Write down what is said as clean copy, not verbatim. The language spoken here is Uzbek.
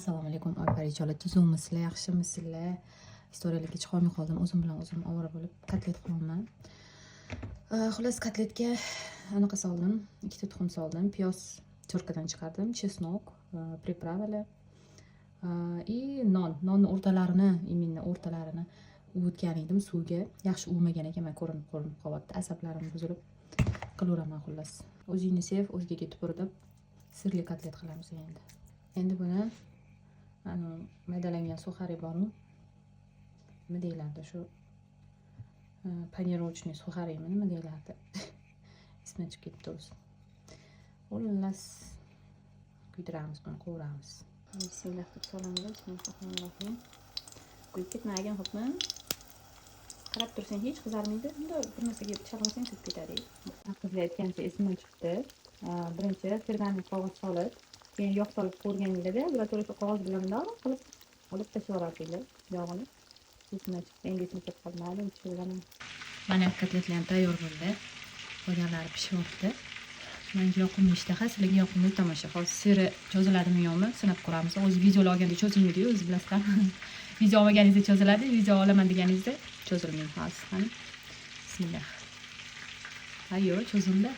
Assalomu alaykum oparicholar, tuzukmisizlar, yaxshimisizlar? Historiyalarga chiqolmay qoldim, o'zim bilan o'zim ovora bo'lib kotlet qilaman. Xullas kotletga anaqa soldim, ikkita tuxum soldim, piyoz cho'rkadan chiqardim, chesnok, pripravalar nonni o'rtalarini, iminni o'rtalarini uvitgan edim suvga. Yaxshi uvmagan ekanman, ko'rinib qolyapti, asablarim buzilib qilaveraman xullas. O'zingni sev, o'zgaga tupur deb sirli kotlet qilamiz endi. Endi buni maydalangan suxari bormi? Nima deyiladi shu? Panirovchniy suxariymi, nima deyiladi? Ismi chiqib ketdi o'zi. Xullas kuydiramiz, buni qovuramiz. Bismillah deb solamiz. Bismillahirrohmanirrohim. Qo'yib ketmagan hopmi? Qarab tursang hech qizarmaydi. Bunda bir narsaga chalg'isang ketib ketadi. Taqdirlayotgancha esimdan chiqdi. Birinchi pergament qog'oz solib, keyin yog' solib qo'rganingizda laboratoriya qog'oz bilan qilib olib tashlayverasizlar yog'ini. Esimdan chiqdi. Endi esimga ketib qolmadi. Mana kotletlar ham tayyor bo'ldi. Qolganlari pishyapti. Menga yoqimli ishtaha, sizlarga yoqimli tomosha. Hozir siri cho'ziladimi yo'qmi sinab ko'ramiz. O'zi videolar olganda cho'zilmaydi-yu, o'zi bilasizlar. Video olmaganingizda cho'ziladi, video olaman deganingizda cho'zilmaydi hozir. Bismillah. Ayyo, cho'zildi.